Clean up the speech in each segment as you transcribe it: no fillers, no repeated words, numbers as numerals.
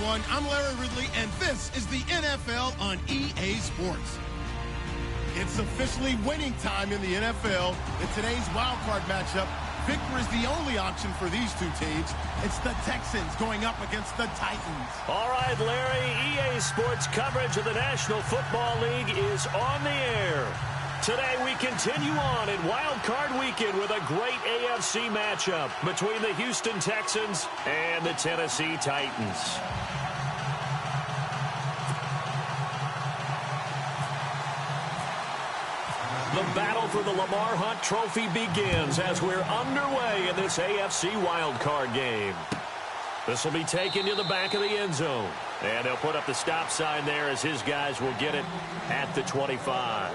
everyone. I'm Larry Ridley, and this is the NFL on EA Sports. It's officially winning time in the NFL. In today's wild card matchup, victory is the only option for these two teams. It's the Texans going up against the Titans. All right, Larry, EA Sports coverage of the National Football League is on the air. Today we continue on in Wild Card Weekend with a great AFC matchup between the Houston Texans and the Tennessee Titans. The battle for the Lamar Hunt Trophy begins as we're underway in this AFC Wild Card game. This will be taken to the back of the end zone. And they'll put up the stop sign there as his guys will get it at the 25.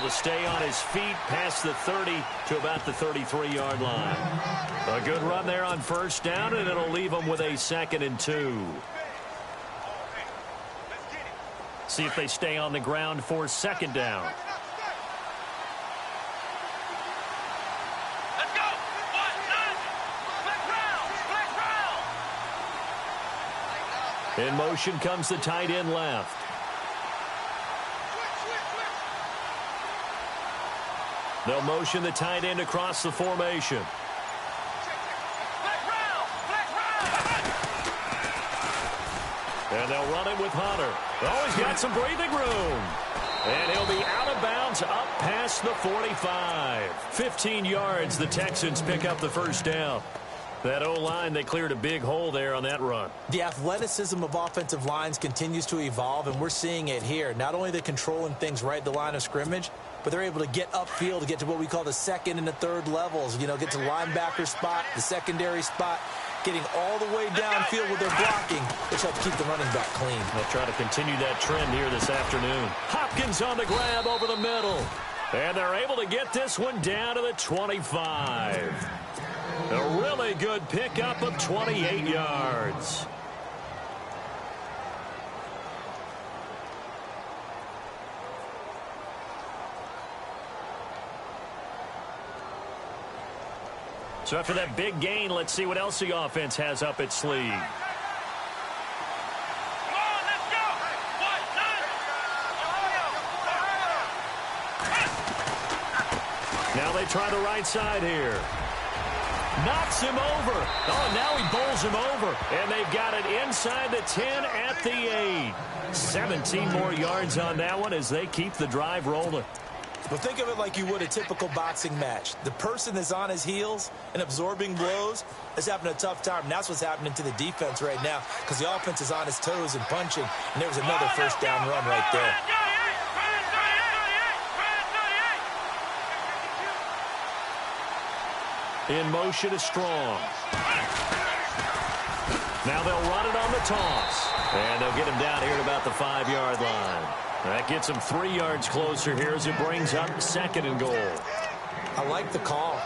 Stay on his feet past the 30 to about the 33-yard line. A good run there on first down, and it'll leave him with a 2nd and 2. See if they stay on the ground for 2nd down. In motion comes the tight end left. They'll motion the tight end across the formation. And they'll run it with Hunter. Oh, he's got some breathing room. And he'll be out of bounds up past the 45. 15 yards, the Texans pick up the first down. That O-line, they cleared a big hole there on that run. The athleticism of offensive lines continues to evolve, and we're seeing it here. Not only are they controlling things right at the line of scrimmage, but they're able to get upfield to get to what we call the 2nd and the 3rd levels. You know, get to the linebacker spot, the secondary spot, getting all the way downfield with their blocking, which helps keep the running back clean. They'll try to continue that trend here this afternoon. Hopkins on the grab over the middle. And they're able to get this one down to the 25. A really good pickup of 28 yards. So after that big gain, let's see what else the offense has up its sleeve. Now they try the right side here. Knocks him over. Oh, now he bowls him over. And they've got it inside the 10 at the 8. 17 more yards on that one as they keep the drive rolling. Well, think of it like you would a typical boxing match. The person that's on his heels and absorbing blows is having a tough time. And that's what's happening to the defense right now because the offense is on his toes and punching. And there was another first down run right there. In motion is Strong. Now they'll run it on the toss. And they'll get him down here at about the 5-yard line. That gets him 3 yards closer here as it brings up 2nd and goal. I like the call.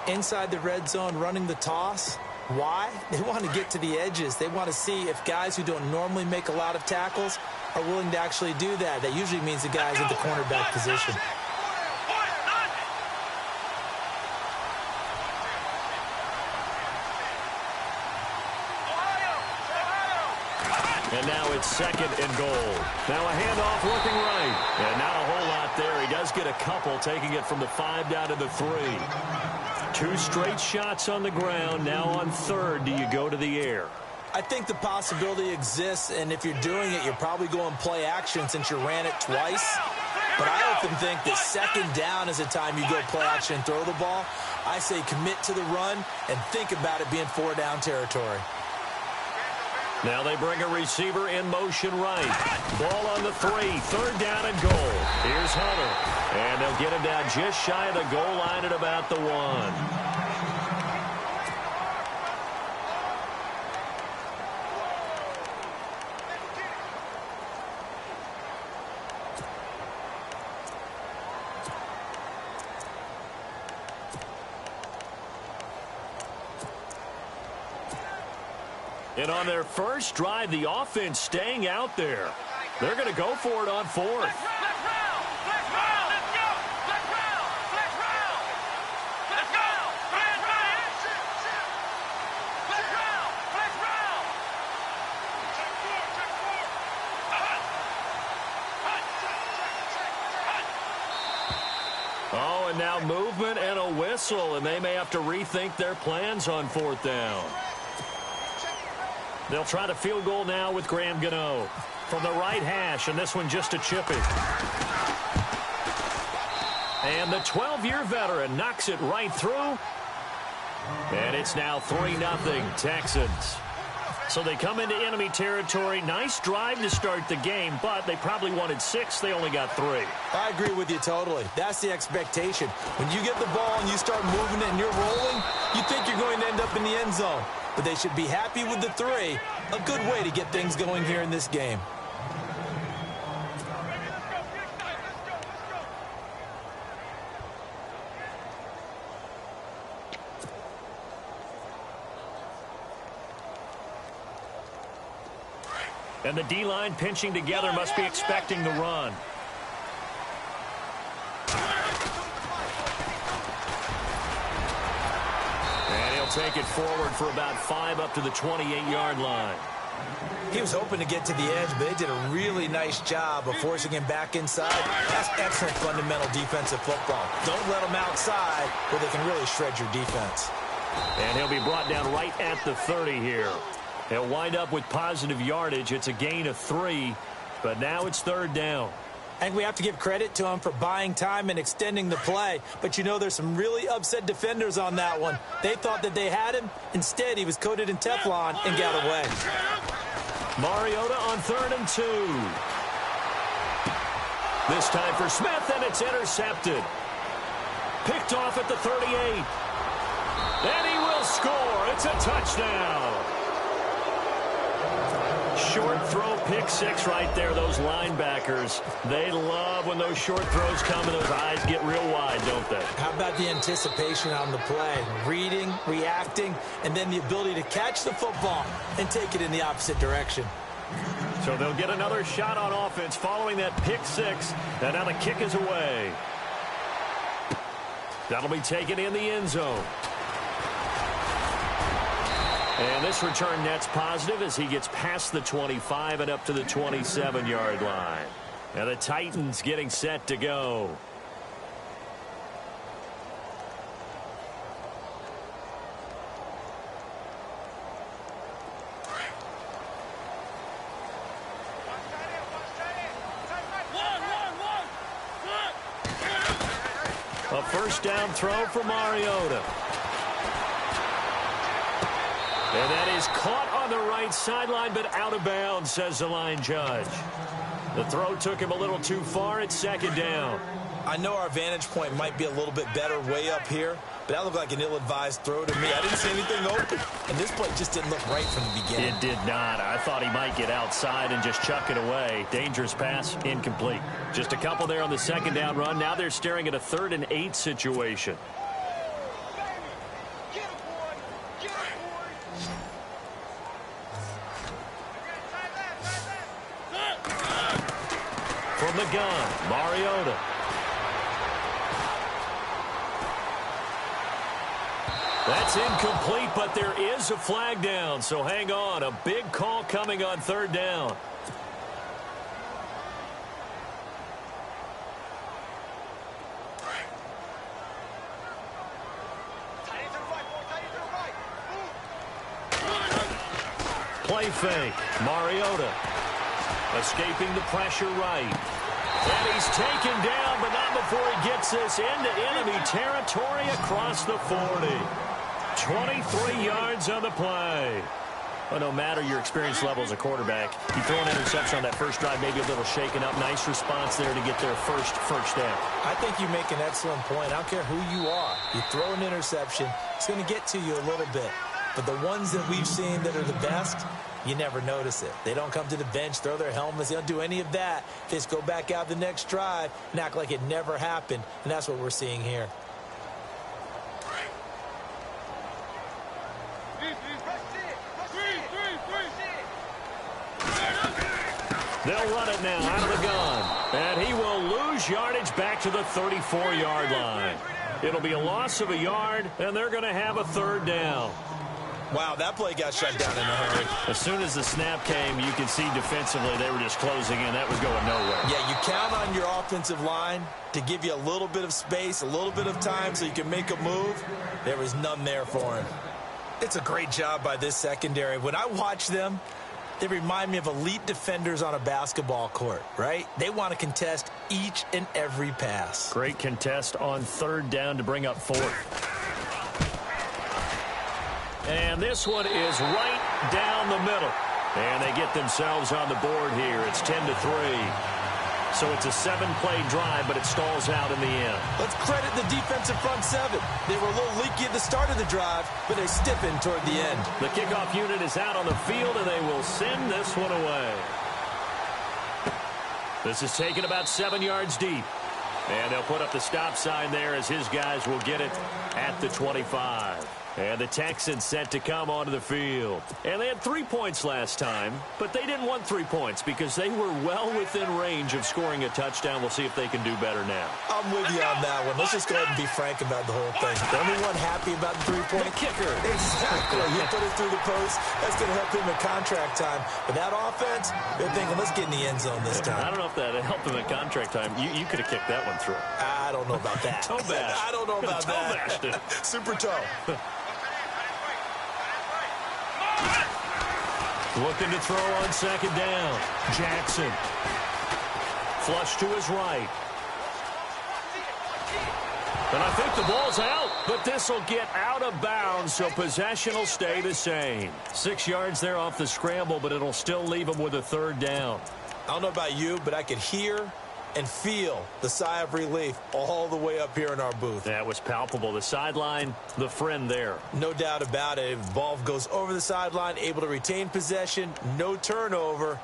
Inside the red zone, running the toss. Why? They want to get to the edges. They want to see if guys who don't normally make a lot of tackles are willing to actually do that. That usually means the guys at the cornerback position. And now it's 2nd and goal. Now a handoff looking right. And not a whole lot there. He does get a couple, taking it from the 5 down to the 3. 2 straight shots on the ground. Now on 3rd, do you go to the air? I think the possibility exists, and if you're doing it, you're probably going play action since you ran it twice. But I often think that 2nd down is the time you go play action and throw the ball. I say commit to the run and think about it being 4-down territory. Now they bring a receiver in motion right. Ball on the 3. 3rd down and goal. Here's Hunter. And they'll get him down just shy of the goal line at about the 1. And on their first drive, the offense staying out there. They're going to go for it on fourth. Oh, and now movement and a whistle, and they may have to rethink their plans on fourth down. They'll try the field goal now with Graham Gano from the right hash, and this one just a chippy. And the 12-year veteran knocks it right through. And it's now 3-0 Texans. So they come into enemy territory. Nice drive to start the game, but they probably wanted 6. They only got 3. I agree with you totally. That's the expectation. When you get the ball and you start moving it and you're rolling, you think you're going to end up in the end zone. But they should be happy with the 3. A good way to get things going here in this game. And the D-line pinching together must be expecting the run. And he'll take it forward for about 5 up to the 28-yard line. He was hoping to get to the edge, but they did a really nice job of forcing him back inside. That's excellent fundamental defensive football. Don't let them outside where they can really shred your defense. And he'll be brought down right at the 30 here. He'll wind up with positive yardage. It's a gain of 3, but now it's 3rd down. I think we have to give credit to him for buying time and extending the play. But, you know, there's some really upset defenders on that one. They thought that they had him. Instead, he was coated in Teflon and got away. Mariota on 3rd and 2. This time for Smith, and it's intercepted. Picked off at the 38. And he will score. It's a touchdown. Short throw, pick 6 right there. Those linebackers, they love when those short throws come and those eyes get real wide, don't they? How about the anticipation on the play? Reading, reacting, and then the ability to catch the football and take it in the opposite direction. So they'll get another shot on offense following that pick 6. And now the kick is away. That'll be taken in the end zone. And this return net's positive as he gets past the 25 and up to the 27-yard line. And the Titans getting set to go. A first down throw for Mariota. And that is caught on the right sideline, but out of bounds, says the line judge. The throw took him a little too far. It's 2nd down. I know our vantage point might be a little bit better way up here, but that looked like an ill-advised throw to me. I didn't see anything open, and this play just didn't look right from the beginning. It did not. I thought he might get outside and just chuck it away. Dangerous pass, incomplete. Just a couple there on the 2nd down run. Now they're staring at a 3rd and 8 situation. From the gun, Mariota. That's incomplete, but there is a flag down, so hang on. A big call coming on 3rd down. Play fake, Mariota. Escaping the pressure right. And he's taken down, but not before he gets this into enemy territory across the 40. 23 yards on the play. Well, no matter your experience level as a quarterback, you throw an interception on that first drive, maybe a little shaken up. Nice response there to get their first down. I think you make an excellent point. I don't care who you are. You throw an interception, it's going to get to you a little bit. But the ones that we've seen that are the best, you never notice it. They don't come to the bench, throw their helmets. They don't do any of that. They just go back out the next drive and act like it never happened. And that's what we're seeing here. They'll run it now out of the gun. And he will lose yardage back to the 34-yard line. It'll be a loss of a yard, and they're going to have a third down. Wow, that play got shut down in a hurry. As soon as the snap came, you could see defensively they were just closing in. That was going nowhere. Yeah, you count on your offensive line to give you a little bit of space, a little bit of time so you can make a move. There was none there for him. It's a great job by this secondary. When I watch them, they remind me of elite defenders on a basketball court, right? They want to contest each and every pass. Great contest on third down to bring up fourth. And this one is right down the middle. And they get themselves on the board here. It's 10-3. So it's a 7-play drive, but it stalls out in the end. Let's credit the defensive front seven. They were a little leaky at the start of the drive, but they stiffened toward the end. The kickoff unit is out on the field, and they will send this one away. This is taken about 7 yards deep. And they'll put up the stop sign there as his guys will get it at the 25. And the Texans set to come onto the field. And they had 3 points last time, but they didn't want 3 points because they were well within range of scoring a touchdown. We'll see if they can do better now. I'm with you on that one. Let's just go ahead and be frank about the whole thing. The only one happy about the three-point kicker. Exactly. He put it through the post. That's going to help him in contract time. But that offense, they're thinking, let's get in the end zone this time. I don't know if that helped him in contract time. You could have kicked that one through. I don't know about that. Toe bash. I don't know about that. Toe bashed it. Super toe. Looking to throw on second down. Jackson. Flush to his right. And I think the ball's out, but this will get out of bounds, so possession will stay the same. 6 yards there off the scramble, but it'll still leave him with a third down. I don't know about you, but I could hear and feel the sigh of relief all the way up here in our booth. That was palpable. The sideline, the friend there. No doubt about it. If the ball goes over the sideline, able to retain possession, no turnover.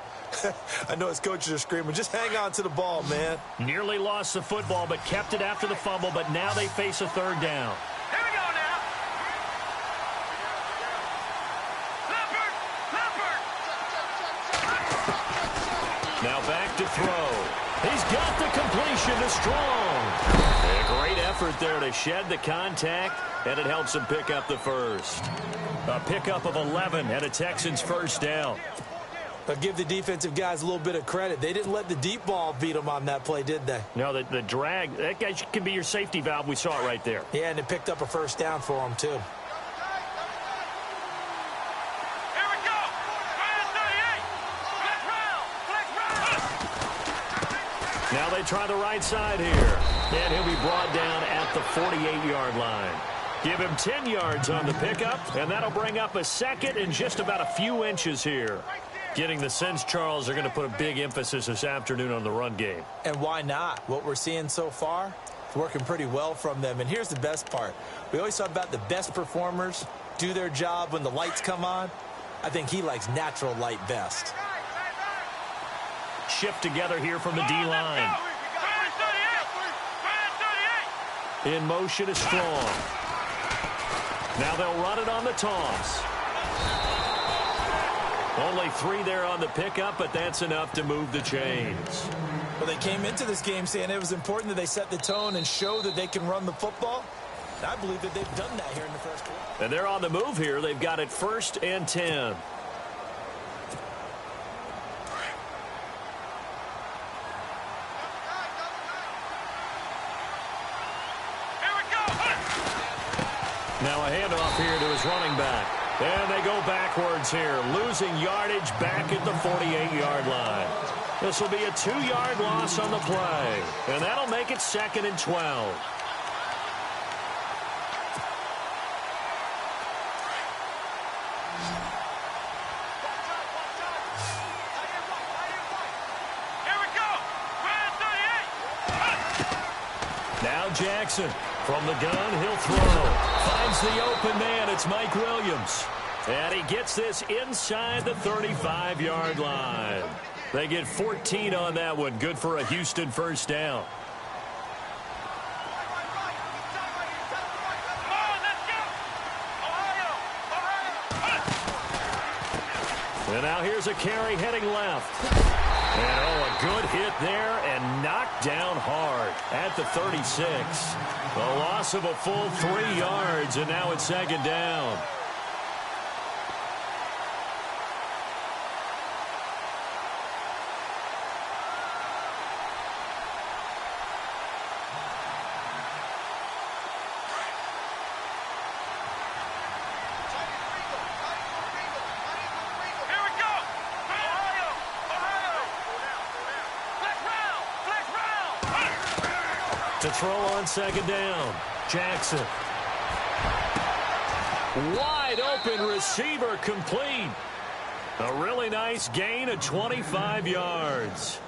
I know his coaches are screaming, just hang on to the ball, man. Nearly lost the football, but kept it after the fumble, but now they face a third down. Here we go now. Leopard. Now back to throw. He's got the completion to Strong. A great effort there to shed the contact, and it helps him pick up the first. A pickup of 11 and a Texans first down. I'll give the defensive guys a little bit of credit. They didn't let the deep ball beat them on that play, did they? No, the drag, that guy can be your safety valve. We saw it right there. Yeah, and it picked up a first down for them, too. Now they try the right side here. And he'll be brought down at the 48-yard line. Give him 10 yards on the pickup, and that'll bring up a second and just about a few inches here. Getting the sense, Charles, they're going to put a big emphasis this afternoon on the run game. And why not? What we're seeing so far, it's working pretty well from them. And here's the best part. We always talk about the best performers do their job when the lights come on. I think he likes natural light best. Shift together here from the D-line. In motion is Strong. Now they'll run it on the toss. Only 3 there on the pickup, but that's enough to move the chains. Well, they came into this game saying it was important that they set the tone and show that they can run the football. And I believe that they've done that here in the first quarter. And they're on the move here. They've got it 1st and 10. Now a handoff here to his running back. And they go backwards here, losing yardage back at the 48-yard line. This will be a 2-yard loss on the play. And that'll make it 2nd and 12. Now Jackson. From the gun, he'll throw. Finds the open man. It's Mike Williams. And he gets this inside the 35-yard line. They get 14 on that one. Good for a Houston first down. And now here's a carry heading left. And a good hit there and knocked down hard at the 36. A loss of a full 3 yards, and now it's second down. To throw on second down, Jackson. Wide open receiver complete. A really nice gain of 25 yards.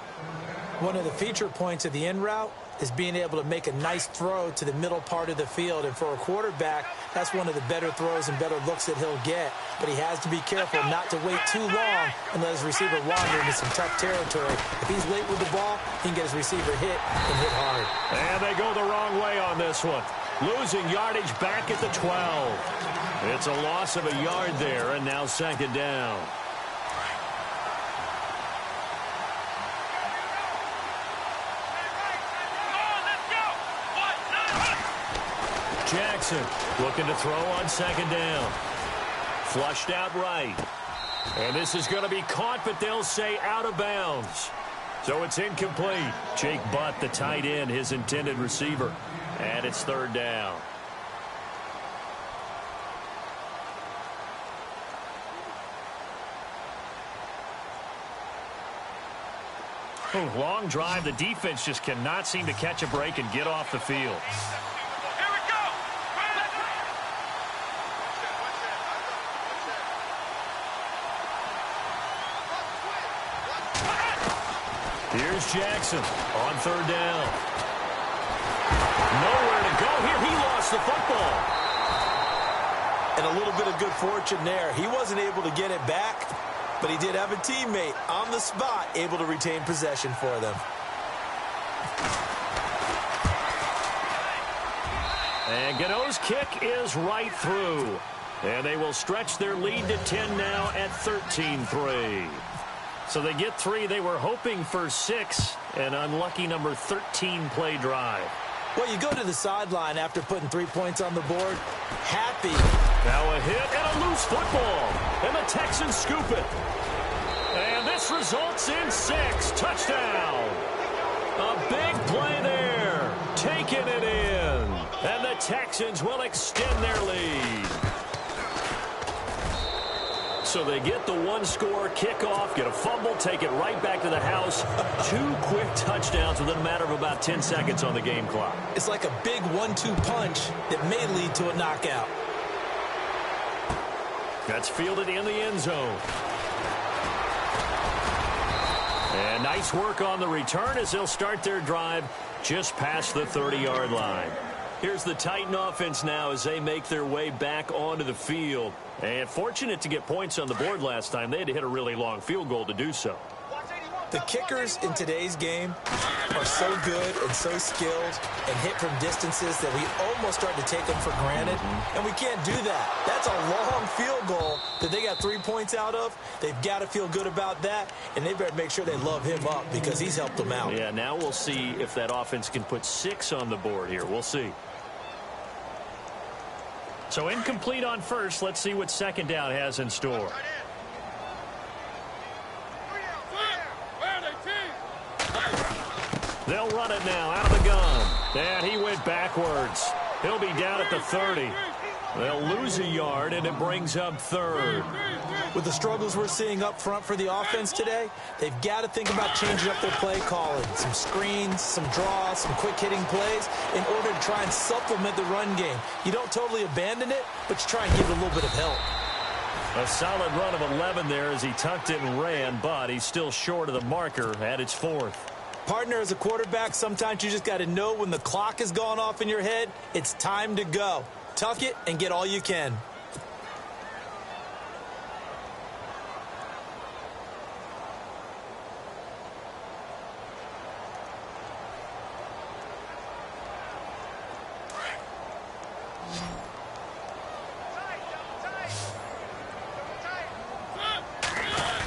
One of the feature points of the in route is being able to make a nice throw to the middle part of the field. And for a quarterback, that's one of the better throws and better looks that he'll get. But he has to be careful not to wait too long and let his receiver wander into some tough territory. If he's late with the ball, he can get his receiver hit and hit hard. And they go the wrong way on this one. Losing yardage back at the 12. It's a loss of a yard there, and now second down. Jackson looking to throw on second down. Flushed out right. And this is going to be caught, but they'll say out of bounds. So it's incomplete. Jake Butt, the tight end, his intended receiver. And it's third down. Long drive. The defense just cannot seem to catch a break and get off the field. Here's Jackson on third down. Nowhere to go here. He lost the football. And a little bit of good fortune there. He wasn't able to get it back, but he did have a teammate on the spot able to retain possession for them. And Gano's kick is right through. And they will stretch their lead to 10 now at 13-3. So they get 3. They were hoping for 6. An unlucky number 13 play drive. Well, you go to the sideline after putting 3 points on the board, happy. Now a hit and a loose football. And the Texans scoop it. And this results in 6. Touchdown. A big play there. Taking it in. And the Texans will extend their lead. So they get the one-score kickoff, get a fumble, take it right back to the house. 2 quick touchdowns within a matter of about 10 seconds on the game clock. It's like a big 1-2 punch that may lead to a knockout. That's fielded in the end zone. And nice work on the return as they'll start their drive just past the 30-yard line. Here's the Titan offense now as they make their way back onto the field. And fortunate to get points on the board last time. They had to hit a really long field goal to do so. The kickers in today's game are so good and so skilled and hit from distances that we almost start to take them for granted. And we can't do that. That's a long field goal that they got 3 points out of. They've got to feel good about that, and they better make sure they love him up because he's helped them out. Yeah, now we'll see if that offense can put 6 on the board here. We'll see. So incomplete on first. Let's see what second down has in store. They'll run it now out of the gun. And he went backwards. He'll be down at the 30. They'll lose a yard, and it brings up third. With the struggles we're seeing up front for the offense today, they've got to think about changing up their play calling. Some screens, some draws, some quick-hitting plays in order to try and supplement the run game. You don't totally abandon it, but you try and give it a little bit of help. A solid run of 11 there as he tucked it and ran, but he's still short of the marker at its 4th. Partner, as a quarterback, sometimes you just got to know when the clock has gone off in your head, it's time to go. Tuck it and get all you can.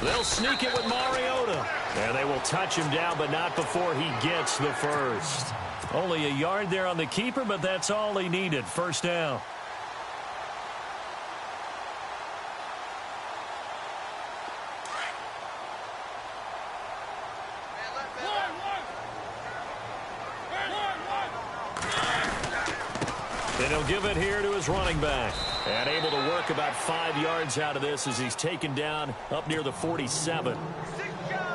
They'll sneak it with Mariota. And they will touch him down, but not before he gets the first. Only a yard there on the keeper, but that's all he needed. First down. And he'll give it here to his running back. And able to work about 5 yards out of this as he's taken down up near the 47.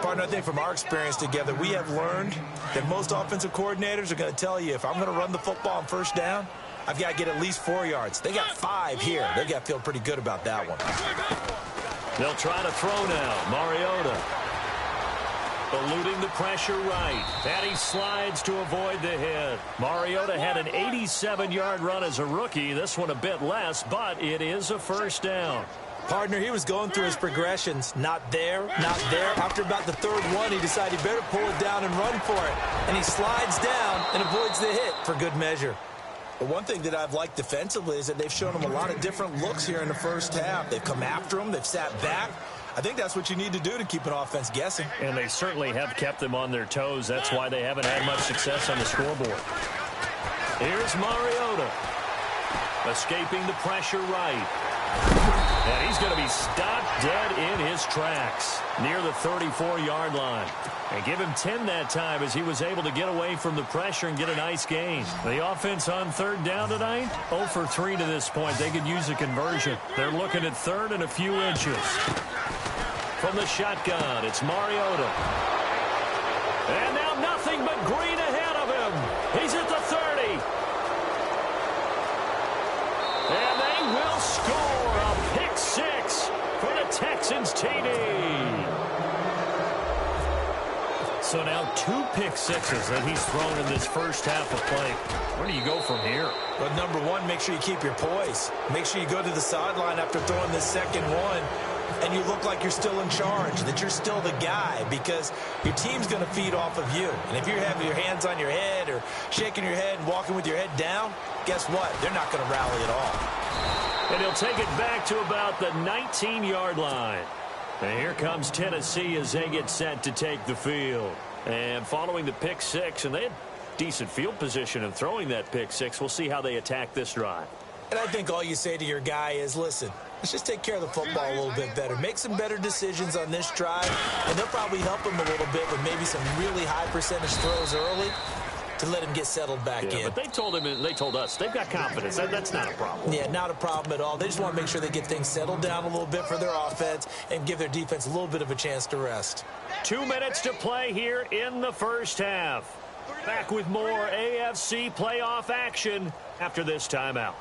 Partner, I think from our experience together, we have learned that most offensive coordinators are going to tell you, if I'm going to run the football on first down, I've got to get at least 4 yards. They got 5 here. They've got to feel pretty good about that one. They'll try to throw now. Mariota eluding the pressure right. And he slides to avoid the hit. Mariota had an 87-yard run as a rookie. This one a bit less, but it is a first down. Partner, he was going through his progressions. Not there, not there. After about the third one, he decided he better pull it down and run for it. And he slides down and avoids the hit for good measure. But one thing that I've liked defensively is that they've shown him a lot of different looks here in the first half. They've come after him. They've sat back. I think that's what you need to do to keep an offense guessing. And they certainly have kept them on their toes. That's why they haven't had much success on the scoreboard. Here's Mariota. Escaping the pressure right. And he's going to be stopped dead in his tracks near the 34-yard line. And give him 10 that time as he was able to get away from the pressure and get a nice gain. The offense on third down tonight, 0 for 3 to this point. They could use a conversion. They're looking at third and a few inches. From the shotgun, it's Mariota. And now nothing but green ahead of him. He's at the 30. And they will score a pick six for the Texans TD. So now 2 pick sixes that he's thrown in this first half of play. Where do you go from here? Well, number one, make sure you keep your poise. Make sure you go to the sideline after throwing this second one, and you look like you're still in charge, that you're still the guy, because your team's going to feed off of you. And if you're having your hands on your head or shaking your head and walking with your head down, guess what? They're not going to rally at all. And he'll take it back to about the 19-yard line. And here comes Tennessee as they get set to take the field. And following the pick six, and they had decent field position in throwing that pick six. We'll see how they attack this drive. And I think all you say to your guy is, listen, let's just take care of the football a little bit better. Make some better decisions on this drive, and they'll probably help him a little bit with maybe some really high percentage throws early to let him get settled back in. But they told him, and they told us, they've got confidence. That's not a problem. Yeah, not a problem at all. They just want to make sure they get things settled down a little bit for their offense and give their defense a little bit of a chance to rest. 2 minutes to play here in the first half. Back with more AFC playoff action after this timeout.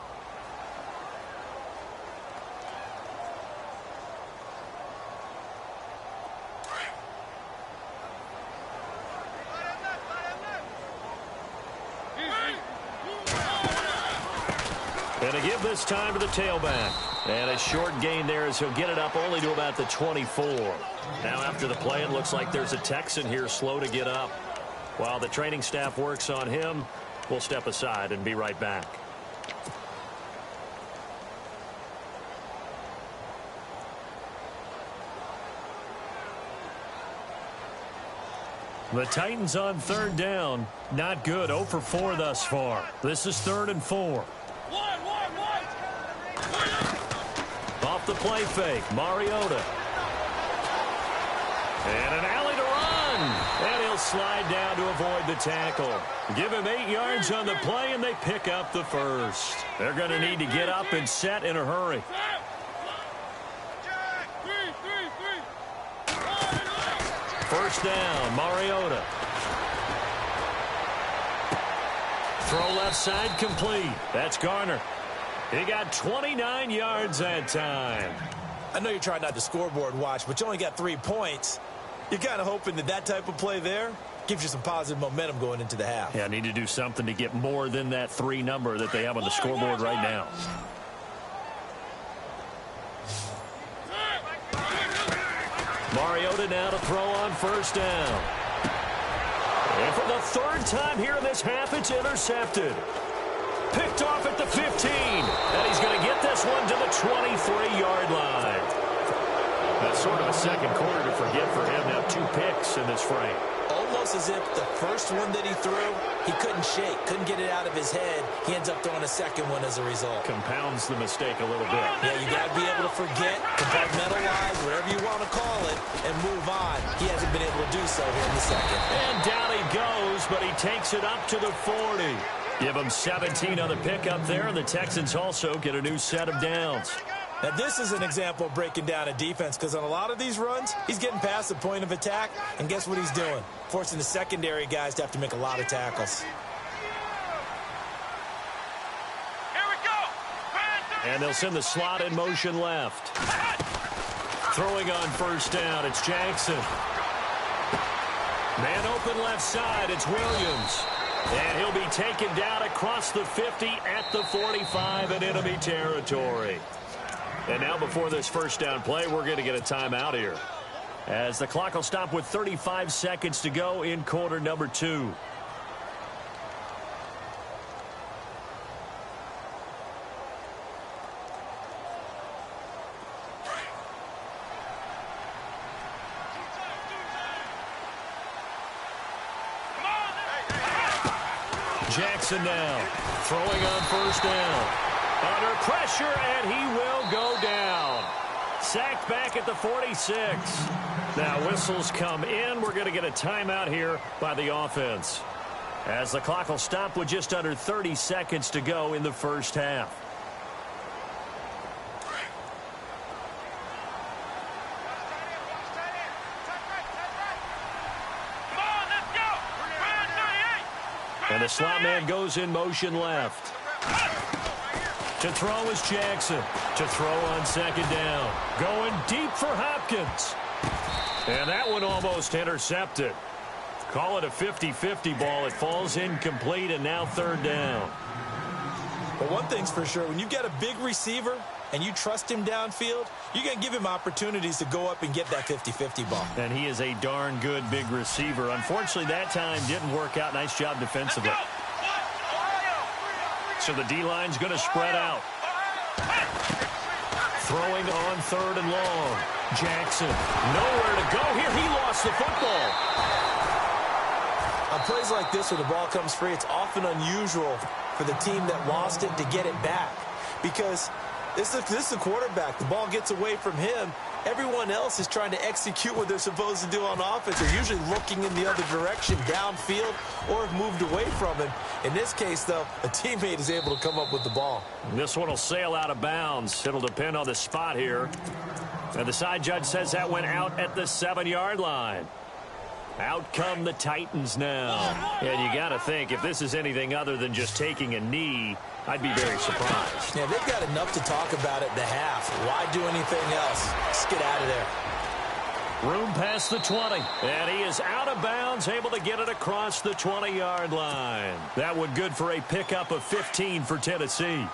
And to give this time to the tailback. And a short gain there as he'll get it up only to about the 24. Now after the play, it looks like there's a Texan here slow to get up. While the training staff works on him, we'll step aside and be right back. The Titans on third down. Not good. 0 for 4 thus far. This is 3rd and 4. Off the play fake, Mariota. And an alley to run. And he'll slide down to avoid the tackle. Give him 8 yards on the play, and they pick up the first. They're going to need to get up and set in a hurry. First down, Mariota. Throw left side complete. That's Garner. He got 29 yards that time. I know you're trying not to scoreboard watch, but you only got 3 points. You're kind of hoping that that type of play there gives you some positive momentum going into the half. Yeah, I need to do something to get more than that 3 number that they have on the scoreboard right now. Mariota now to throw on first down. And for the 3rd time here in this half, it's intercepted. Picked off at the 15. And he's going to get this one to the 23-yard line. It's sort of a second quarter to forget for him. Now 2 picks in this frame. Almost as if the first one that he threw, he couldn't shake, couldn't get it out of his head. He ends up throwing a second one as a result. Compounds the mistake a little bit. Yeah, you got to be able to forget, compartmentalize, whatever you want to call it, and move on. He hasn't been able to do so here in the second. And down he goes, but he takes it up to the 40. Give him 17 on the pickup there, and the Texans also get a new set of downs. Now, this is an example of breaking down a defense, because on a lot of these runs, he's getting past the point of attack, and guess what he's doing? Forcing the secondary guys to have to make a lot of tackles. Here we go. And they'll send the slot in motion left. Throwing on first down, it's Jackson. Man open left side, it's Williams. And he'll be taken down across the 50 at the 45 in enemy territory. And now before this first down play, we're going to get a timeout here, as the clock will stop with 35 seconds to go in quarter number 2. Jackson now throwing on first down. Under pressure, and he will go down. Sacked back at the 46. Now whistles come in. We're going to get a timeout here by the offense, as the clock will stop with just under 30 seconds to go in the first half. And the slot man goes in motion left. To throw is Jackson. To throw on second down. Going deep for Hopkins. And that one almost intercepted. Call it a 50-50 ball. It falls incomplete, and now third down. But one thing's for sure, when you've got a big receiver and you trust him downfield, you're going to give him opportunities to go up and get that 50-50 ball. And he is a darn good big receiver. Unfortunately, that time didn't work out. Nice job defensively. So the D-line's going to spread out. Throwing on third and long. Jackson, nowhere to go here. He lost the football. On plays like this where the ball comes free, it's often unusual for the team that lost it to get it back, because this is the quarterback. The ball gets away from him. Everyone else is trying to execute what they're supposed to do on offense. They're usually looking in the other direction, downfield, or have moved away from him. In this case, though, a teammate is able to come up with the ball. This one will sail out of bounds. It'll depend on the spot here. And the side judge says that went out at the 7-yard line. Out come the Titans now. And you got to think, if this is anything other than just taking a knee, I'd be very surprised. Yeah, they've got enough to talk about at the half. Why do anything else? Just get out of there. Room past the 20. And he is out of bounds, able to get it across the 20-yard line. That would good for a pickup of 15 for Tennessee.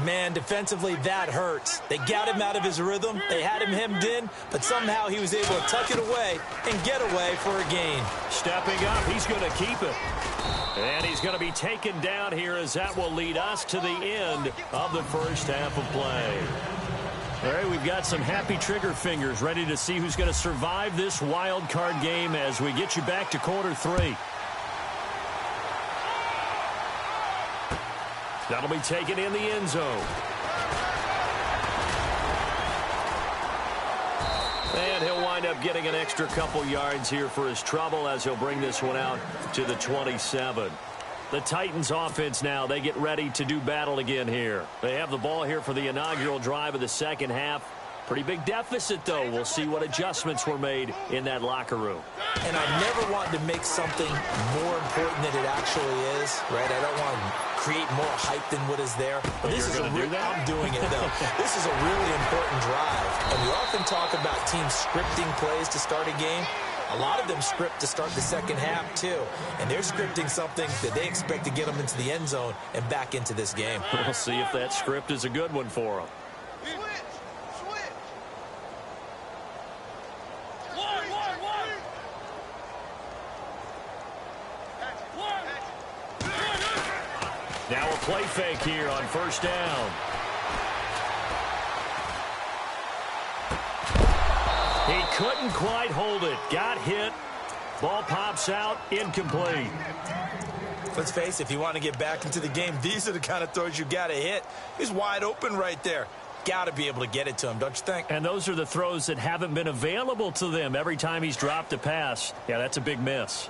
Man, defensively, that hurts. They got him out of his rhythm. They had him hemmed in, but somehow he was able to tuck it away and get away for a gain. Stepping up, he's going to keep it. And he's going to be taken down here, as that will lead us to the end of the first half of play. All right, we've got some happy trigger fingers ready to see who's going to survive this wild card game as we get you back to quarter 3. That'll be taken in the end zone. And he'll wind up getting an extra couple yards here for his trouble, as he'll bring this one out to the 27. The Titans offense now, they get ready to do battle again here. They have the ball here for the inaugural drive of the second half. Pretty big deficit, though. We'll see what adjustments were made in that locker room. And I never want to make something more important than it actually is, right? I don't want to create more hype than what is there. But this is I'm doing it, though. This is a really important drive. And we often talk about teams scripting plays to start a game. A lot of them script to start the second half, too. And they're scripting something that they expect to get them into the end zone and back into this game. We'll see if that script is a good one for them. Now a play fake here on first down. He couldn't quite hold it. Got hit. Ball pops out. Incomplete. Let's face it, if you want to get back into the game, these are the kind of throws you got to hit. He's wide open right there. Got to be able to get it to him, don't you think? And those are the throws that haven't been available to them every time he's dropped a pass. Yeah, that's a big miss.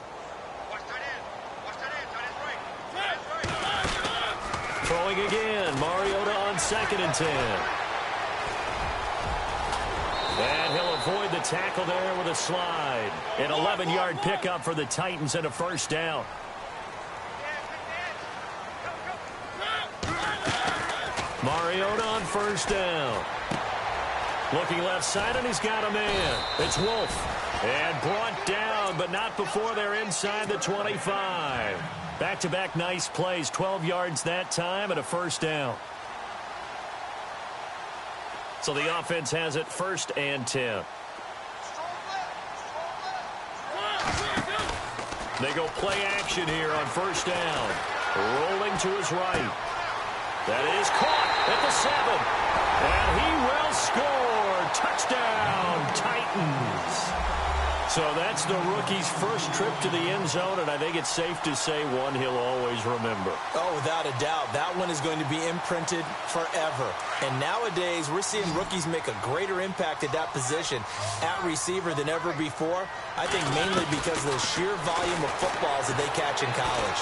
Throwing again. Mariota on 2nd and 10. And he'll avoid the tackle there with a slide. An 11-yard pickup for the Titans and a first down. Mariota on first down. Looking left side, and he's got a man. It's Wolf. And brought down, but not before they're inside the 25. Back-to-back nice plays. 12 yards that time and a first down. So the offense has it 1st and 10. They go play action here on first down. Rolling to his right. That is caught at the 7. And he will score. Touchdown, Titans. So that's the rookie's first trip to the end zone, and I think it's safe to say one he'll always remember. Oh, without a doubt. That one is going to be imprinted forever. And nowadays, we're seeing rookies make a greater impact at that position at receiver than ever before. I think mainly because of the sheer volume of footballs that they catch in college.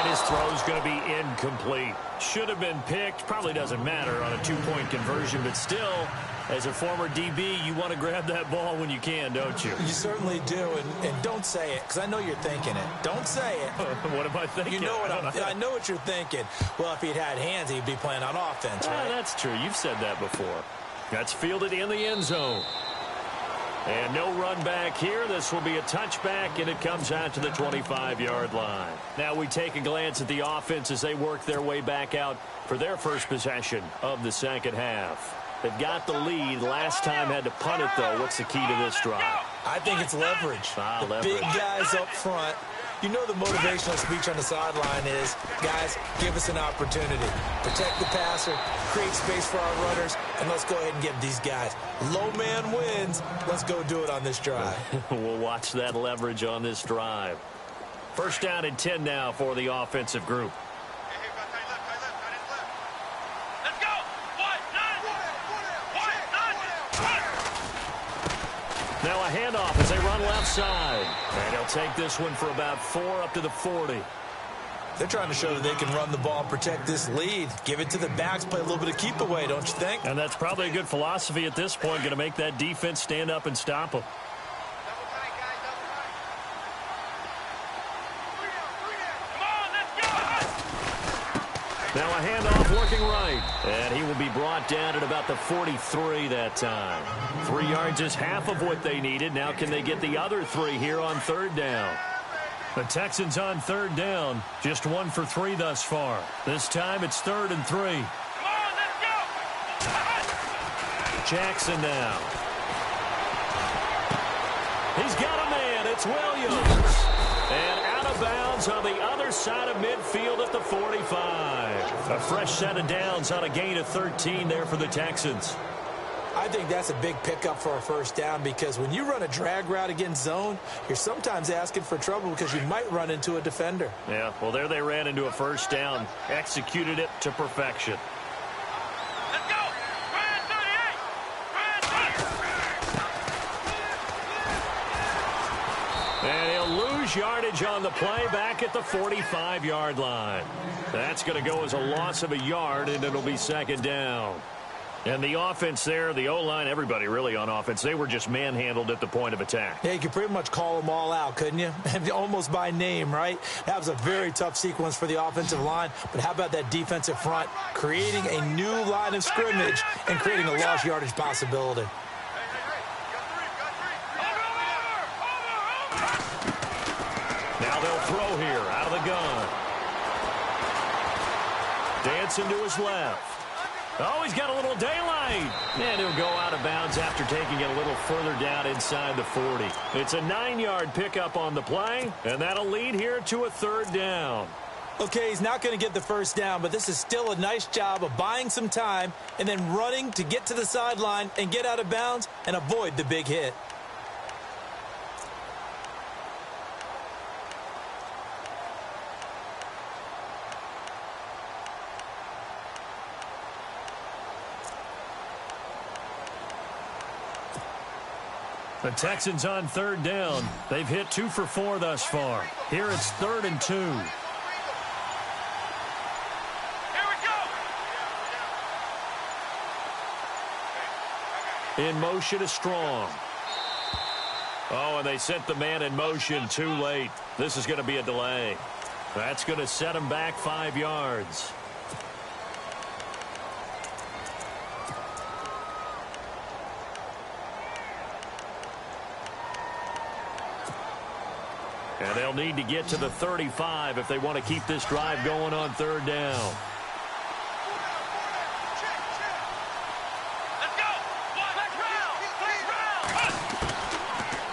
His throw's going to be incomplete. Should have been picked. Probably doesn't matter on a 2-point conversion, but still, as a former DB, you want to grab that ball when you can, don't you? You certainly do, and don't say it, because I know you're thinking it. Don't say it. What am I thinking? You know what I know what you're thinking. Well, if he'd had hands, he'd be playing on offense, right? That's true. You've said that before. That's fielded in the end zone. And no run back here. This will be a touchback, and it comes out to the 25-yard line. Now we take a glance at the offense as they work their way back out for their first possession of the second half. They've got the lead. Last time had to punt it, though. What's the key to this drive? I think it's leverage. Leverage. Big guys up front. You know the motivational speech on the sideline is, guys, give us an opportunity. Protect the passer, create space for our runners, and let's go ahead and give these guys. Low man wins. Let's go do it on this drive. We'll watch that leverage on this drive. First down and 10 now for the offensive group. Now a handoff as they run left side. And he'll take this one for about 4 up to the 40. They're trying to show that they can run the ball and protect this lead. Give it to the backs, play a little bit of keep away, don't you think? And that's probably a good philosophy at this point, going to make that defense stand up and stop them. Now a handoff working right. And he will be brought down at about the 43 that time. 3 yards is half of what they needed. Now can they get the other 3 here on third down? The Texans on third down. Just 1 for 3 thus far. This time it's 3rd and 3. Come on, let's go! Jackson now. He's got a man. It's Williams. And out of bounds on the other side of midfield at the 45. A fresh set of downs on a gain of 13 there for the Texans. I think that's a big pickup for a first down because when you run a drag route against zone, you're sometimes asking for trouble because you might run into a defender. Yeah, well, there they ran into a first down. Executed it to perfection. Let's go! Brand 38! And he'll lose yardage on the play back at the 45-yard line. That's going to go as a loss of a yard, and it'll be 2nd down. And the offense there, the O-line, everybody really on offense, they were just manhandled at the point of attack. Yeah, you could pretty much call them all out, couldn't you? Almost by name, right? That was a very tough sequence for the offensive line. But how about that defensive front creating a new line of scrimmage and creating a lost yardage possibility? Now they'll throw here out of the gun. Dancing to his left. Oh, he's got a little daylight. And he'll go out of bounds after taking it a little further down inside the 40. It's a 9-yard pickup on the play, and that'll lead here to a 3rd down. Okay, he's not going to get the first down, but this is still a nice job of buying some time and then running to get to the sideline and get out of bounds and avoid the big hit. The Texans on third down. They've hit 2 for 4 thus far. Here it's 3rd and 2. Here we go. In motion is Strong. Oh, and they sent the man in motion too late. This is going to be a delay. That's going to set him back 5 yards. And they'll need to get to the 35 if they want to keep this drive going on third down. Let's go. Next round.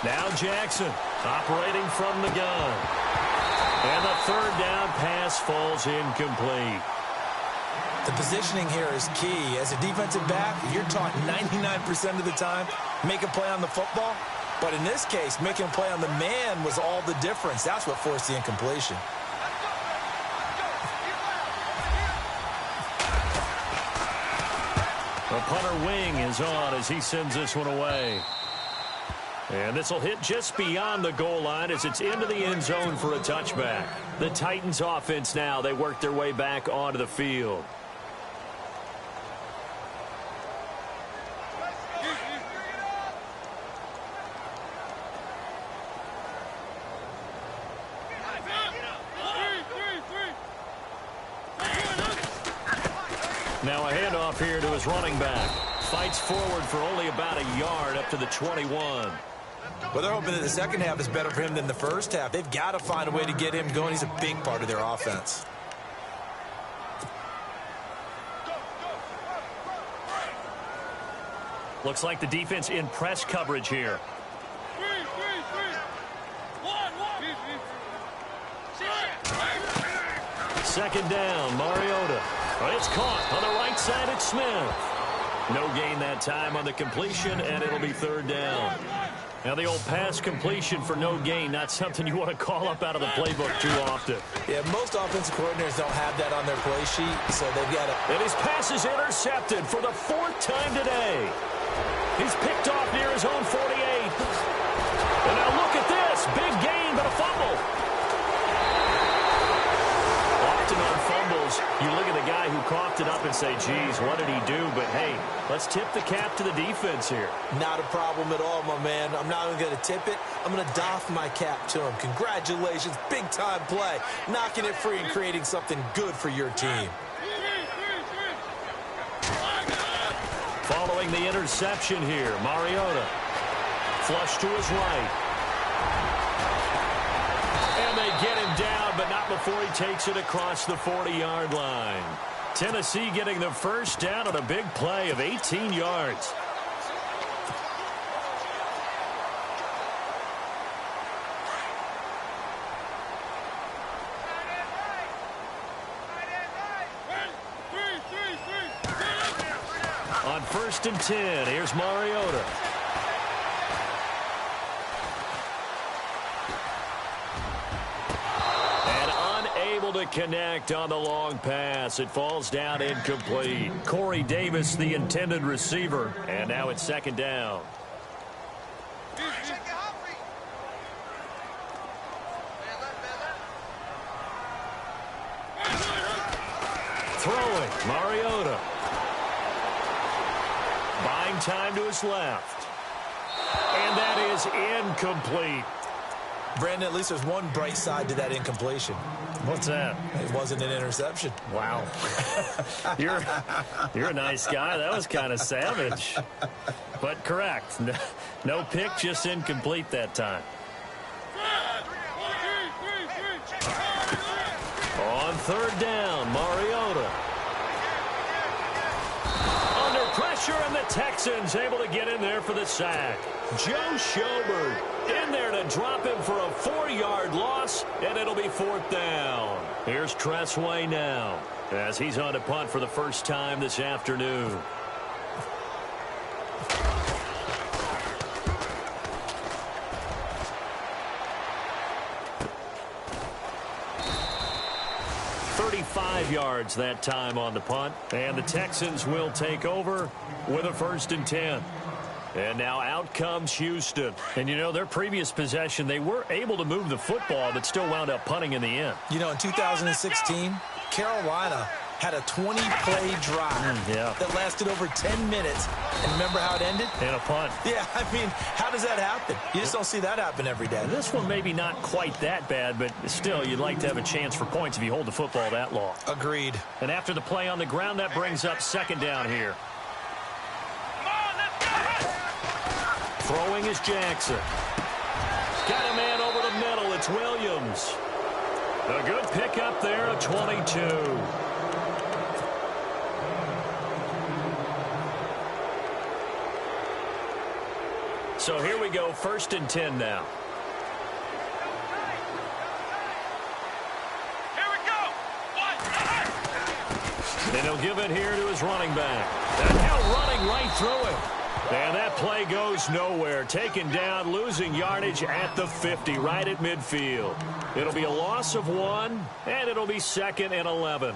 Now Jackson operating from the gun. And the third down pass falls incomplete. The positioning here is key. As a defensive back, you're taught 99% of the time, make a play on the football. But in this case, making a play on the man was all the difference. That's what forced the incompletion. The punter wing is on as he sends this one away. And this will hit just beyond the goal line as it's into the end zone for a touchback. The Titans offense now, they work their way back onto the field. Now a handoff here to his running back. Fights forward for only about a yard up to the 21. Well, they're hoping that the second half is better for him than the first half. They've got to find a way to get him going. He's a big part of their offense. Looks like the defense in press coverage here. 2nd down, Mariota. It's caught on the right side. It's Smith. No gain that time on the completion, and it'll be 3rd down. Now the old pass completion for no gain, not something you want to call up out of the playbook too often. Yeah, most offensive coordinators don't have that on their play sheet, so they've got to... And his pass is intercepted for the 4th time today. He's picked off near his own 48. And now look at this. Big gain, but a fumble. Often on fumbles, you look at the guy who coughed it up and say, geez, what did he do? But, hey, let's tip the cap to the defense here. Not a problem at all, my man. I'm not even going to tip it. I'm going to doff my cap to him. Congratulations. Big-time play. Knocking it free and creating something good for your team. Following the interception here, Mariota. Flush to his right. And they get him down, but not before he takes it across the 40-yard line. Tennessee getting the first down on a big play of 18 yards. On 1st and 10, here's Mariota. To connect on the long pass. It falls down incomplete. Corey Davis, the intended receiver. And now it's 2nd down. Throwing, Mariota. Buying time to his left. And that is incomplete. Brandon, at least there's one bright side to that incompletion. What's that? It wasn't an interception. Wow. You're a nice guy. That was kind of savage. But correct. No pick, just incomplete that time. On 3rd down, Mariota. Under pressure, and the Texans able to get in there for the sack. Joe Schobert In there to drop him for a 4-yard loss, and it'll be 4th down. Here's Tressway now, as he's on to punt for the first time this afternoon. Yards that time on the punt, and the Texans will take over with a 1st and 10. And now out comes Houston. And, you know, their previous possession, they were able to move the football, but still wound up punting in the end. You know, in 2016, Carolina had a 20-play drive that lasted over 10 minutes. And remember how it ended? In a punt. Yeah, I mean, how does that happen? You just don't see that happen every day. This one maybe not quite that bad, but still, you'd like to have a chance for points if you hold the football that long. Agreed. And after the play on the ground, that brings up 2nd down here. Throwing is Jackson. Got a man over the middle. It's Williams. A good pickup there, a 22. So here we go, 1st and 10 now. Here we go. And he'll give it here to his running back. And now running right through it. And that play goes nowhere. Taken down, losing yardage at the 50, right at midfield. It'll be a loss of 1, and it'll be 2nd and 11.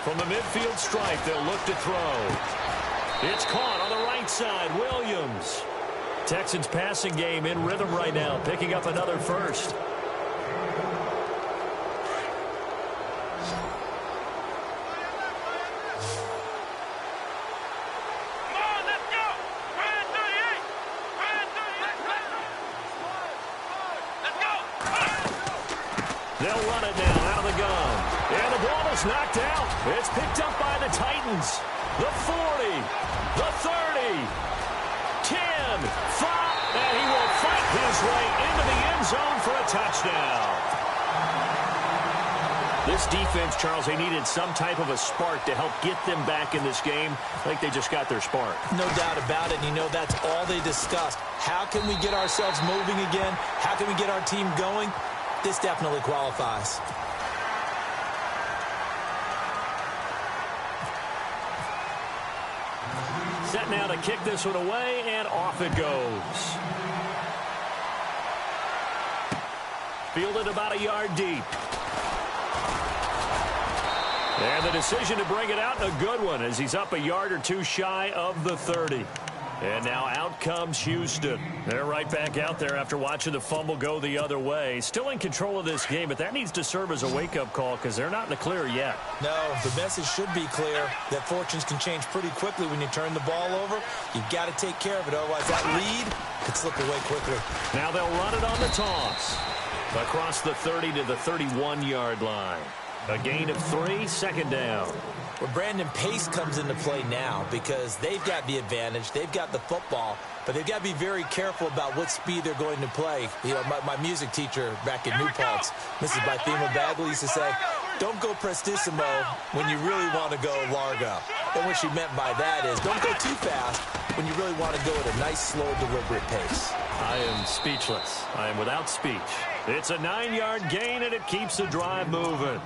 From the midfield stripe, they'll look to throw. It's caught on the right side. Williams. Texans passing game in rhythm right now, picking up another 1st. They'll run it now out of the gun. And the ball is knocked out. It's picked up by the Titans. The 40, the 30, 10, 5, and he will fight his way into the end zone for a touchdown. This defense, Charles, they needed some type of a spark to help get them back in this game. I think they just got their spark. No doubt about it. And you know, that's all they discussed. How can we get ourselves moving again? How can we get our team going? This definitely qualifies. Set now to kick this one away, and off it goes. Fielded about a yard deep. And the decision to bring it out, a good one, as he's up a yard or two shy of the 30. And now out comes Houston. They're right back out there after watching the fumble go the other way. Still in control of this game, but that needs to serve as a wake-up call because they're not in the clear yet. No, the message should be clear that fortunes can change pretty quickly when you turn the ball over. You've got to take care of it, otherwise that lead could slip away quickly. Now they'll run it on the toss. Across the 30 to the 31-yard line. A gain of 3, 2nd down. Well, Brandon, pace comes into play now because they've got the advantage. They've got the football, but they've got to be very careful about what speed they're going to play. You know, my music teacher back in New Paltz, Mrs. Bythema Bagley, used to say, don't go prestissimo when you really want to go largo. And what she meant by that is don't go too fast when you really want to go at a nice, slow, deliberate pace. I am speechless. I am without speech. It's a 9-yard gain, and it keeps the drive moving.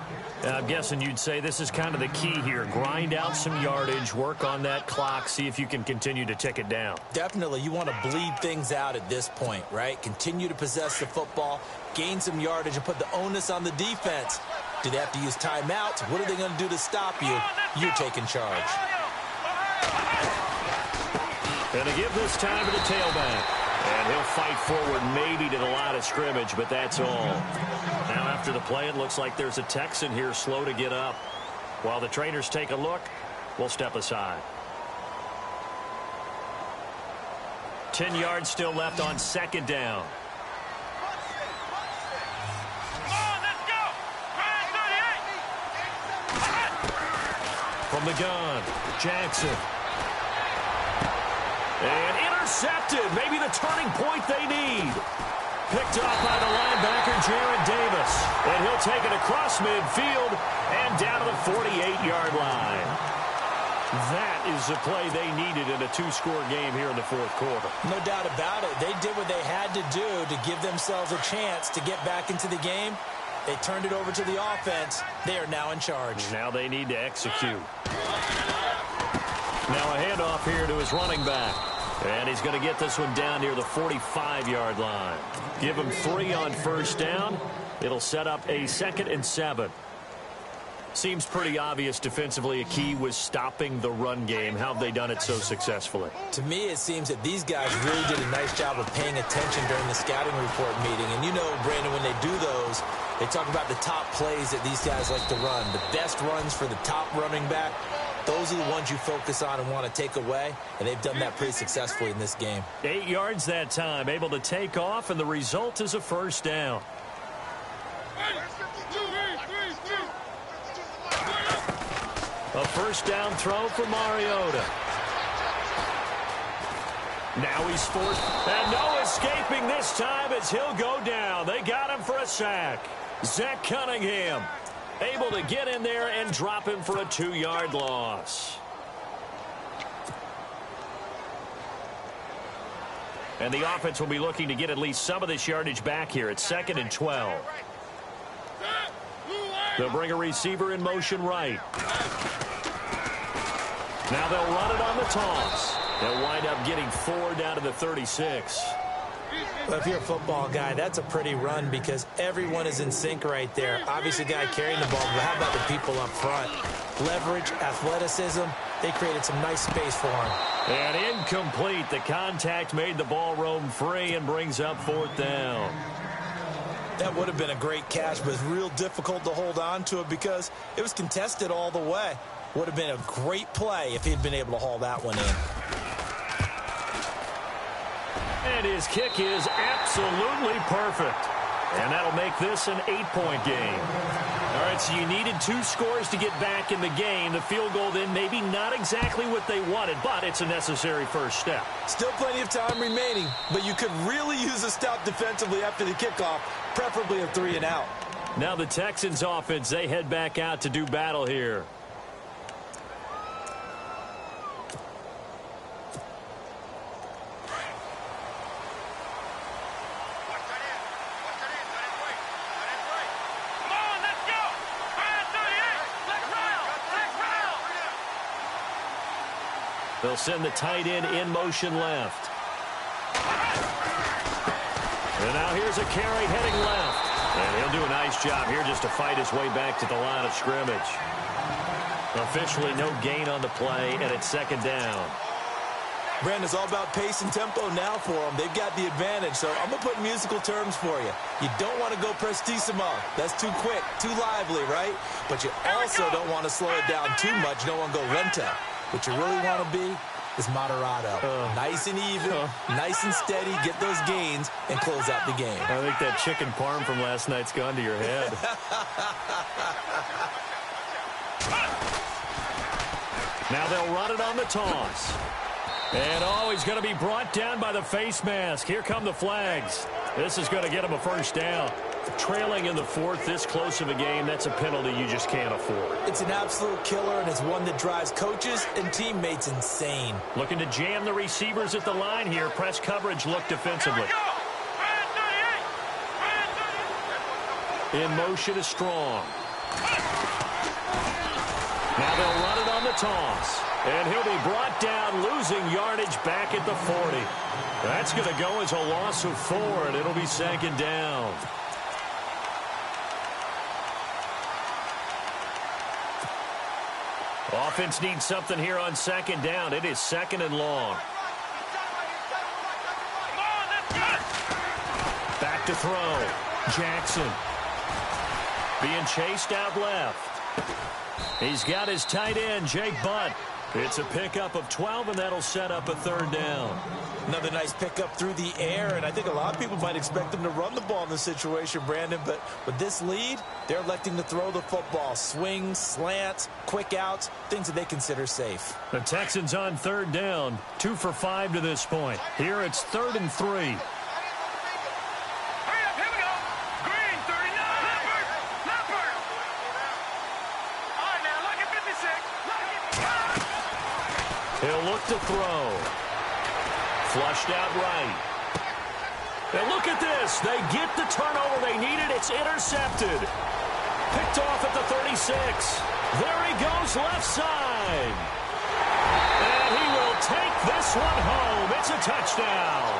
I'm guessing you'd say this is kind of the key here. Grind out some yardage, work on that clock, see if you can continue to tick it down. Definitely. You want to bleed things out at this point, right? Continue to possess the football, gain some yardage, and put the onus on the defense. Do they have to use timeouts? What are they going to do to stop you? You're taking charge. And to give this time to the tailback. And he'll fight forward maybe to the line of scrimmage, but that's all. Now after the play, it looks like there's a Texan here slow to get up. While the trainers take a look, we'll step aside. 10 yards still left on 2nd down. From the gun, Jackson. And intercepted. Maybe the turning point they need. Picked off by the linebacker, Jared Davis. And he'll take it across midfield and down to the 48-yard line. That is the play they needed in a two-score game here in the fourth quarter. No doubt about it. They did what they had to do to give themselves a chance to get back into the game. They turned it over to the offense. They are now in charge. Now they need to execute. Now a handoff here to his running back. And he's going to get this one down near the 45-yard line. Give him 3 on first down. It'll set up a 2nd and 7. Seems pretty obvious defensively a key was stopping the run game. How have they done it so successfully? To me, it seems that these guys really did a nice job of paying attention during the scouting report meeting. And you know, Brandon, when they do those, they talk about the top plays that these guys like to run. The best runs for the top running back. Those are the ones you focus on and want to take away, and they've done that pretty successfully in this game. 8 yards that time, able to take off, and the result is a first down. A first down throw for Mariota. Now he's forced, and no escaping this time as he'll go down. They got him for a sack. Zach Cunningham able to get in there and drop him for a 2-yard loss. And the offense will be looking to get at least some of this yardage back here at 2nd and 12. They'll bring a receiver in motion right. Now they'll run it on the toss. They'll wind up getting 4 down to the 36. Well, if you're a football guy, that's a pretty run because everyone is in sync right there. Obviously, the guy carrying the ball, but how about the people up front? Leverage, athleticism, they created some nice space for him. And incomplete. The contact made the ball roam free and brings up 4th down. That would have been a great catch, but it's real difficult to hold on to it because it was contested all the way. Would have been a great play if he'd been able to haul that one in. And his kick is absolutely perfect. And that'll make this an 8-point game. All right, so you needed 2 scores to get back in the game. The field goal then maybe not exactly what they wanted, but it's a necessary first step. Still plenty of time remaining, but you could really use a stop defensively after the kickoff, preferably a 3 and out. Now the Texans offense, they head back out to do battle here. They'll send the tight end in motion left. And now here's a carry heading left. And he'll do a nice job here just to fight his way back to the line of scrimmage. Officially no gain on the play, and it's 2nd down. Brandon, it's all about pace and tempo now for them. They've got the advantage, so I'm going to put musical terms for you. You don't want to go prestissimo. That's too quick, too lively, right? But you also don't want to slow it down too much. You don't want to go lento. What you really want to be is moderato. Nice and even, nice and steady, get those gains, and close out the game. I think that chicken parm from last night's gone to your head. Now they'll run it on the toss. And, he's going to be brought down by the face mask. Here come the flags. This is going to get him a first down. Trailing in the 4th, this close of a game, that's a penalty you just can't afford. It's an absolute killer, and it's one that drives coaches and teammates insane. Looking to jam the receivers at the line here. Press coverage look defensively. In motion is Strong. Now they'll run it on the toss. And he'll be brought down, losing yardage back at the 40. That's going to go as a loss of 4, and it'll be 2nd down. Offense needs something here on 2nd down. It is 2nd and long. Back to throw. Jackson. Being chased out left. He's got his tight end, Jake Butt. It's a pickup of 12, and that'll set up a third down. Another nice pickup through the air, and I think a lot of people might expect them to run the ball in this situation, Brandon, but with this lead, they're electing to throw the football. Swings, slants, quick outs, things that they consider safe. The Texans on third down, 2 for 5 to this point. Here it's 3rd and 3. Hurry up, here we go. Green, 39. Leopard. All right, now, look at 56. He'll look to throw. Flushed out right. And look at this. They get the turnover they needed. It's intercepted. Picked off at the 36. There he goes left side. And he will take this one home. It's a touchdown.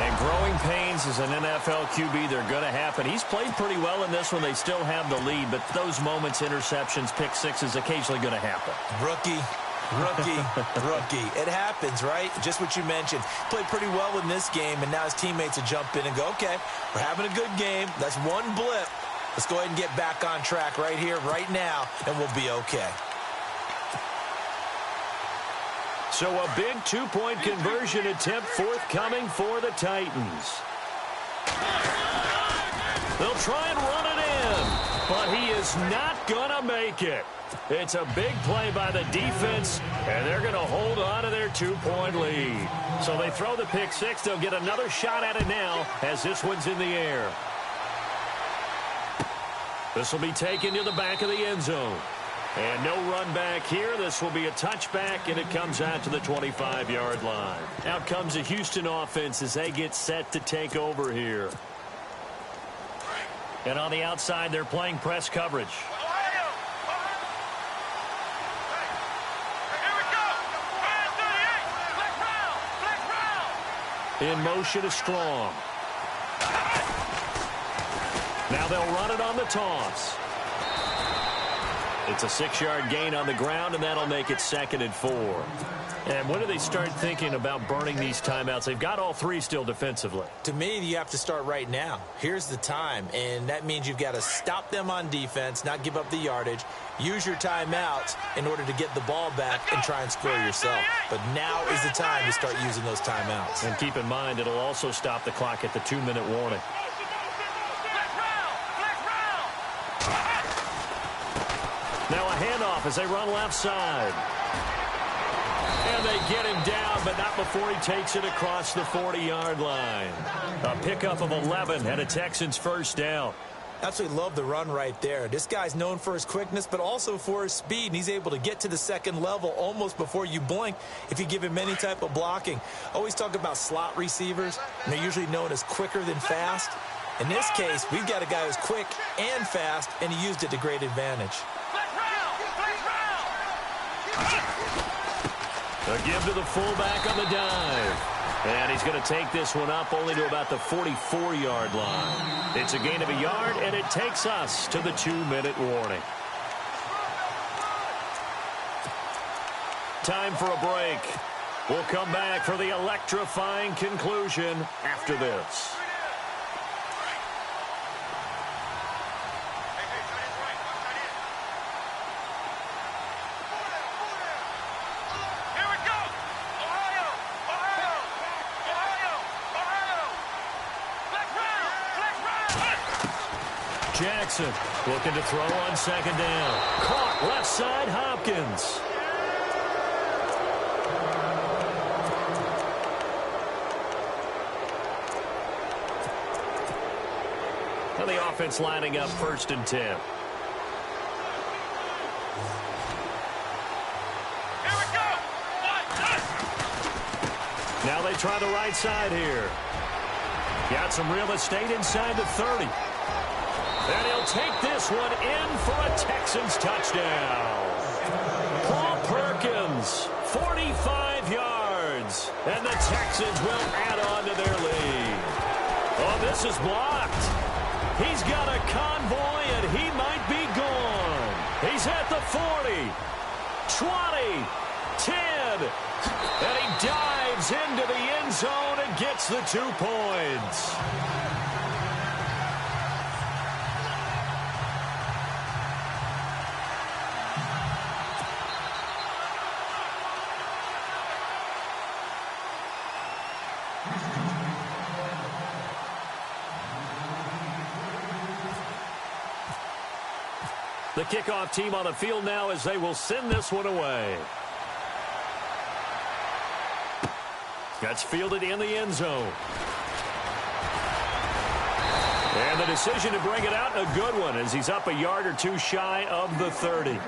And growing pains as an NFL QB, they're going to happen. He's played pretty well in this one. They still have the lead, but those moments, interceptions, pick sixes, occasionally going to happen. Rookie. It happens, right? Just what you mentioned. Played pretty well in this game, and now his teammates will jump in and go, okay, we're having a good game. That's one blip. Let's go ahead and get back on track right here, right now, and we'll be okay. So a big 2-point conversion attempt forthcoming for the Titans. They'll try and run it in, but he is not going to make it. It's a big play by the defense, and they're going to hold on to their 2-point lead. So they throw the pick six. They'll get another shot at it now as this one's in the air. This will be taken to the back of the end zone. And no run back here. This will be a touchback, and it comes out to the 25-yard line. Out comes the Houston offense as they get set to take over here. And on the outside, they're playing press coverage. In motion is Strong. Now they'll run it on the toss. It's a 6-yard gain on the ground, and that'll make it 2nd and 4. And when do they start thinking about burning these timeouts? They've got all 3 still defensively. To me, you have to start right now. Here's the time, and that means you've got to stop them on defense, not give up the yardage, use your timeouts in order to get the ball back and try and score yourself. But now is the time to start using those timeouts. And keep in mind, it'll also stop the clock at the 2-minute warning. Now a handoff as they run left side. And they get him down, but not before he takes it across the 40-yard line. A pickup of 11 and a Texans first down. Absolutely love the run right there. This guy's known for his quickness, but also for his speed, and he's able to get to the second level almost before you blink if you give him any type of blocking. Always talk about slot receivers, and they're usually known as quicker than fast. In this case, we've got a guy who's quick and fast, and he used it to great advantage. A give to the fullback on the dive. And he's going to take this one up only to about the 44-yard line. It's a gain of a yard, and it takes us to the 2-minute warning. Time for a break. We'll come back for the electrifying conclusion after this. Jackson looking to throw on 2nd down. Caught left side, Hopkins. And the offense lining up 1st and 10. Here we go. Now they try the right side here. Got some real estate inside the 30. And he'll take this one in for a Texans touchdown. Paul Perkins, 45 yards. And the Texans will add on to their lead. Oh, this is blocked. He's got a convoy, and he might be gone. He's at the 40, 20, 10. And he dives into the end zone and gets the 2 points. The kickoff team on the field now as they will send this one away. That's fielded in the end zone. And the decision to bring it out, a good one, as he's up a yard or two shy of the 30.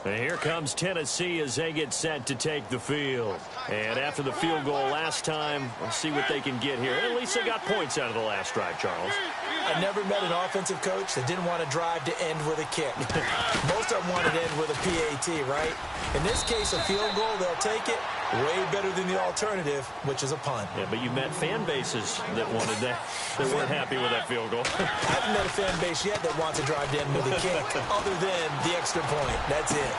And here comes Tennessee as they get set to take the field. And after the field goal last time, let's see what they can get here. At least they got points out of the last drive, Charles. I never met an offensive coach that didn't want to drive to end with a kick. Most of them wanted to end with a PAT, right? In this case, a field goal, they'll take it. Way better than the alternative, which is a punt. Yeah, but you met fan bases that wanted that, that weren't happy with that field goal. I haven't met a fan base yet that wants to drive to end with a kick, other than the extra point. That's it.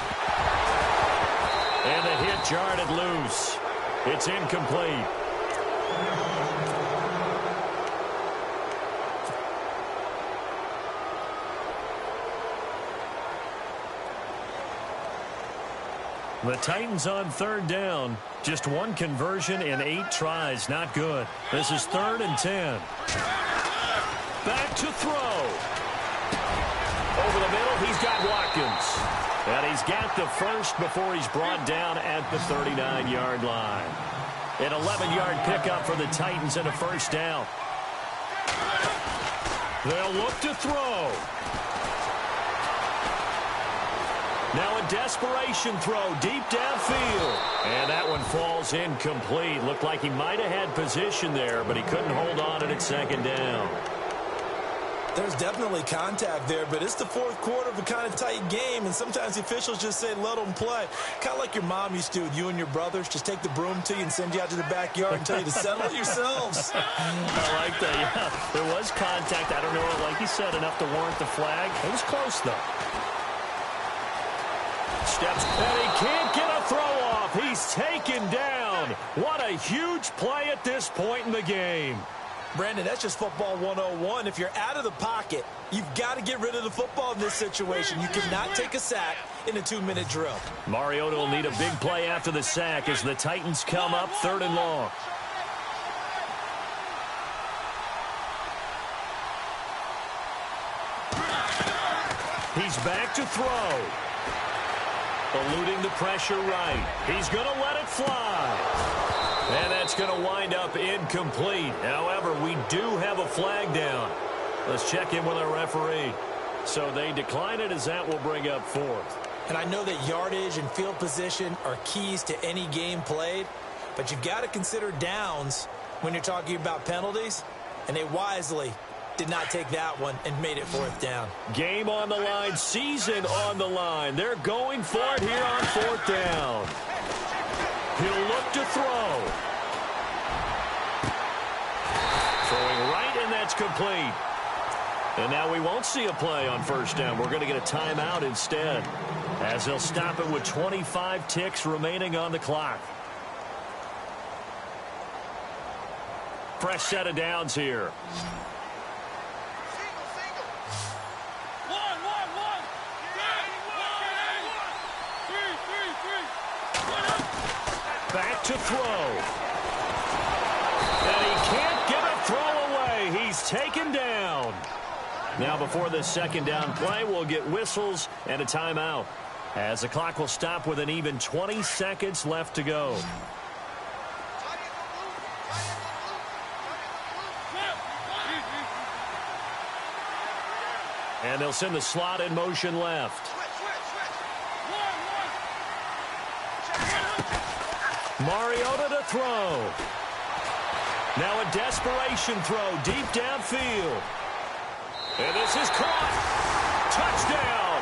And the hit jarred it loose. It's incomplete. The Titans on third down. Just one conversion in 8 tries. Not good. This is 3rd and 10. Back to throw. Over the middle, he's got Watkins. And he's got the first before he's brought down at the 39-yard line. An 11-yard pickup for the Titans and a first down. They'll look to throw. Now a desperation throw deep downfield. And that one falls incomplete. Looked like he might have had position there, but he couldn't hold on to it at 2nd down. There's definitely contact there, but it's the 4th quarter of a kind of tight game, and sometimes the officials just say, let them play. Kind of like your mom used to with you and your brothers. Just take the broom to you and send you out to the backyard and tell you to settle it yourselves. I like that, yeah. There was contact. I don't know, like you said, enough to warrant the flag. It was close, though. Steps, and he can't get a throw off. He's taken down. What a huge play at this point in the game. Brandon, that's just football 101. If you're out of the pocket, you've got to get rid of the football in this situation. You cannot take a sack in a 2-minute drill. Mariota will need a big play after the sack as the Titans come up 3rd and long. He's back to throw. Eluding the pressure right. He's going to let it fly. And that's going to wind up incomplete. However, we do have a flag down. Let's check in with our referee. So they decline it as that will bring up 4th. And I know that yardage and field position are keys to any game played, but you've got to consider downs when you're talking about penalties, and they wisely did not take that one and made it 4th down. Game on the line, season on the line. They're going for it here on 4th down. He'll look to throw. Throwing right, and that's complete. And now we won't see a play on 1st down. We're going to get a timeout instead, as they'll stop it with 25 ticks remaining on the clock. Fresh set of downs here. Back to throw. And he can't get a throw away. He's taken down. Now before this 2nd down play, we'll get whistles and a timeout, as the clock will stop with an even 20 seconds left to go. And they'll send the slot in motion left. Mariota to throw. Now a desperation throw deep downfield. And this is caught. Touchdown.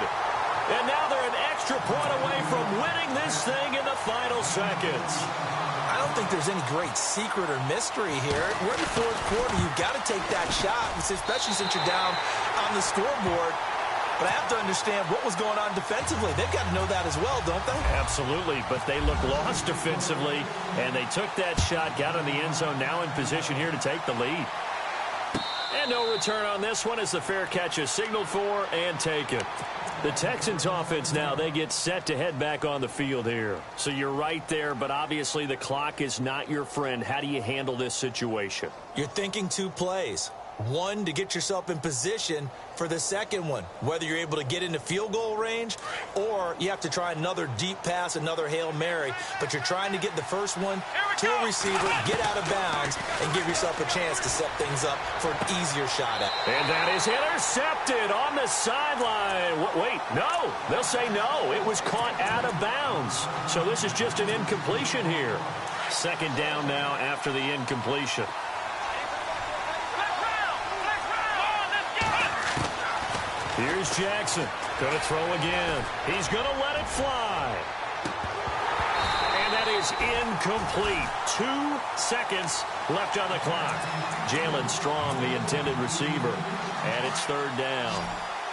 And now they're an extra point away from winning this thing in the final seconds. I don't think there's any great secret or mystery here. We're in the 4th quarter. You've got to take that shot, especially since you're down on the scoreboard. But I have to understand what was going on defensively. They've got to know that as well, don't they? Absolutely, but they look lost defensively, and they took that shot, got in the end zone, now in position here to take the lead. And And no return on this one as the fair catch is signaled for and taken. The Texans offense now, they get set to head back on the field here. So you're right there, but obviously the clock is not your friend. How do you handle this situation? You're thinking two plays. One, to get yourself in position for the second one, whether you're able to get into field goal range or you have to try another deep pass, another Hail Mary, but you're trying to get the first one to a receiver, get out of bounds, and give yourself a chance to set things up for an easier shot at. And that is intercepted on the sideline. Wait, no. They'll say no. It was caught out of bounds. So this is just an incompletion here. Second down now after the incompletion. Here's Jackson. Going to throw again. He's going to let it fly. And that is incomplete. 2 seconds left on the clock. Jalen Strong, the intended receiver. And it's third down.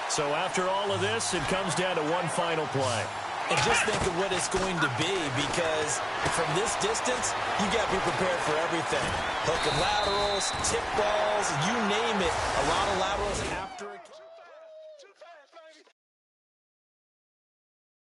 So after all of this, it comes down to one final play. And just think of what it's going to be, because from this distance, you got to be prepared for everything. Hook and laterals, tip balls, you name it. A lot of laterals after